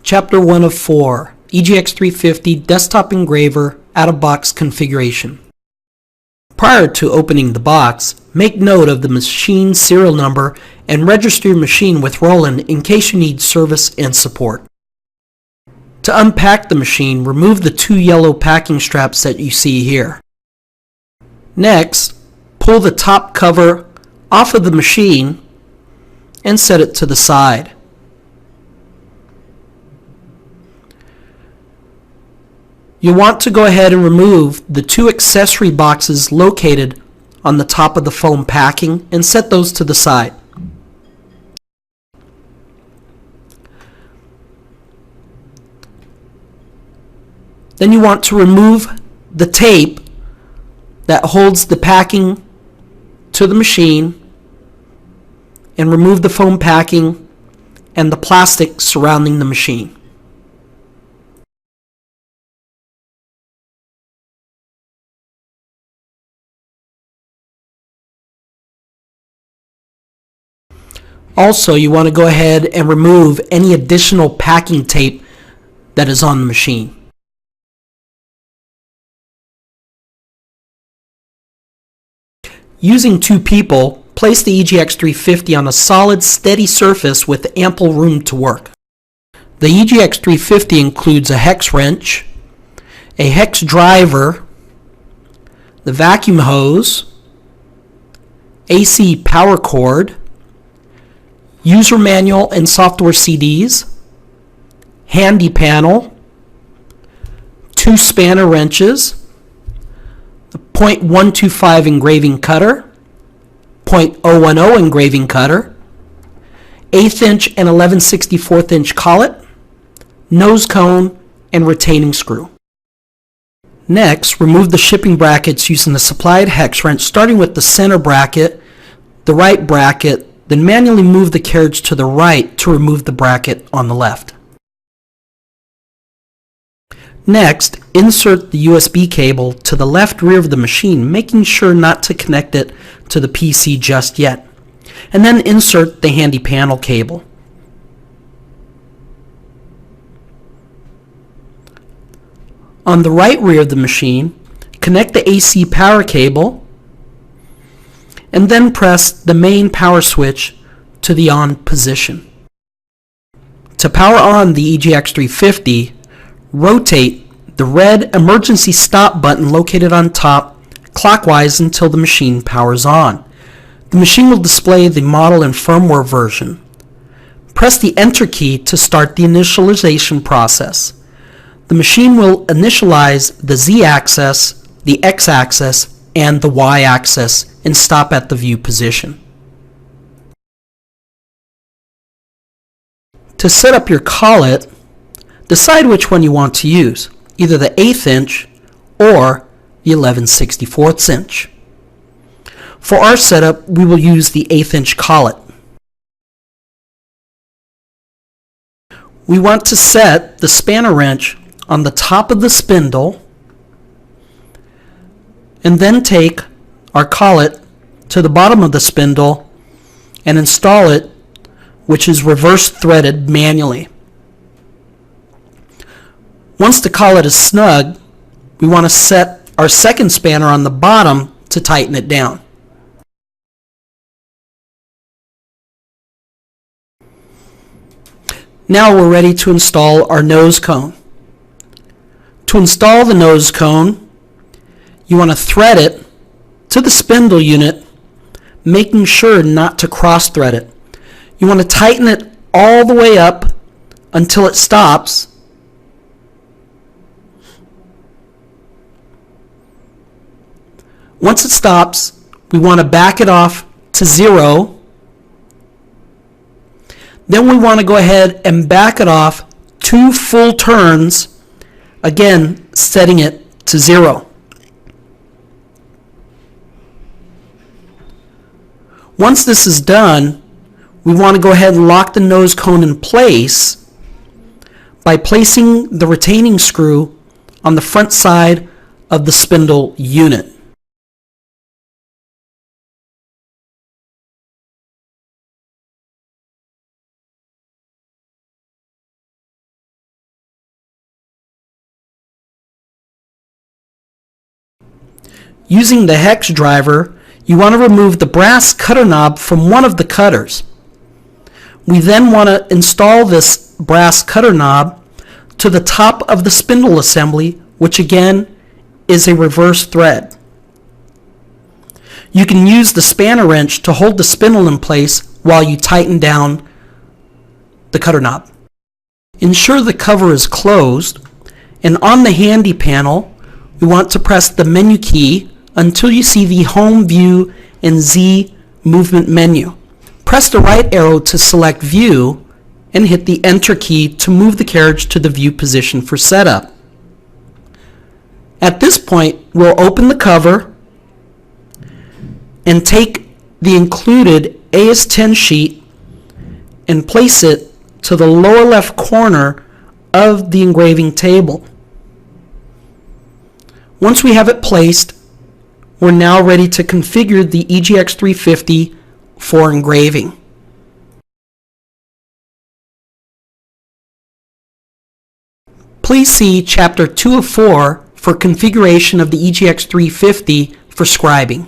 Chapter 1 of 4, EGX 350 Desktop Engraver Out-of-Box Configuration. Prior to opening the box, make note of the machine serial number and register your machine with Roland in case you need service and support. To unpack the machine, remove the two yellow packing straps that you see here. Next, pull the top cover off of the machine and set it to the side. You'll want to go ahead and remove the two accessory boxes located on the top of the foam packing and set those to the side. Then you want to remove the tape that holds the packing to the machine and remove the foam packing and the plastic surrounding the machine. Also, you want to go ahead and remove any additional packing tape that is on the machine. Using two people, place the EGX 350 on a solid, steady surface with ample room to work. The EGX 350 includes a hex wrench, a hex driver, the vacuum hose, AC power cord, user manual and software CDs, handy panel, two spanner wrenches, the .125 engraving cutter, .010 engraving cutter, 1/8 inch and 11/64 inch collet, nose cone, and retaining screw. Next, remove the shipping brackets using the supplied hex wrench, starting with the center bracket, the right bracket, then manually move the carriage to the right to remove the bracket on the left. Next, insert the USB cable to the left rear of the machine, making sure not to connect it to the PC just yet. And then insert the handy panel cable. On the right rear of the machine, connect the AC power cable and then press the main power switch to the on position. To power on the EGX 350, rotate the red emergency stop button located on top clockwise until the machine powers on. The machine will display the model and firmware version. Press the Enter key to start the initialization process. The machine will initialize the Z-axis, the X-axis, and the Y-axis and stop at the view position. To set up your collet, decide which one you want to use, either the 1/8 inch or the 11/64 inch. For our setup, we will use the 1/8 inch collet. We want to set the spanner wrench on the top of the spindle and then take our collet to the bottom of the spindle and install it, which is reverse threaded manually. Once the collet is snug, we want to set our second spanner on the bottom to tighten it down. Now we're ready to install our nose cone. To install the nose cone, you want to thread it to the spindle unit, making sure not to cross thread it. You want to tighten it all the way up until it stops. Once it stops, we want to back it off to 0. Then we want to go ahead and back it off 2 full turns, again setting it to 0. Once this is done, we want to go ahead and lock the nose cone in place by placing the retaining screw on the front side of the spindle unit. Using the hex driver, you want to remove the brass cutter knob from one of the cutters. We then want to install this brass cutter knob to the top of the spindle assembly, which again is a reverse thread. You can use the spanner wrench to hold the spindle in place while you tighten down the cutter knob. Ensure the cover is closed, and on the handy panel, we want to press the menu key until you see the Home View and Z movement menu. Press the right arrow to select View and hit the Enter key to move the carriage to the view position for setup. At this point, we'll open the cover and take the included AS10 sheet and place it to the lower left corner of the engraving table. Once we have it placed, we're now ready to configure the EGX 350 for engraving. Please see Chapter 2 of 4 for configuration of the EGX 350 for scribing.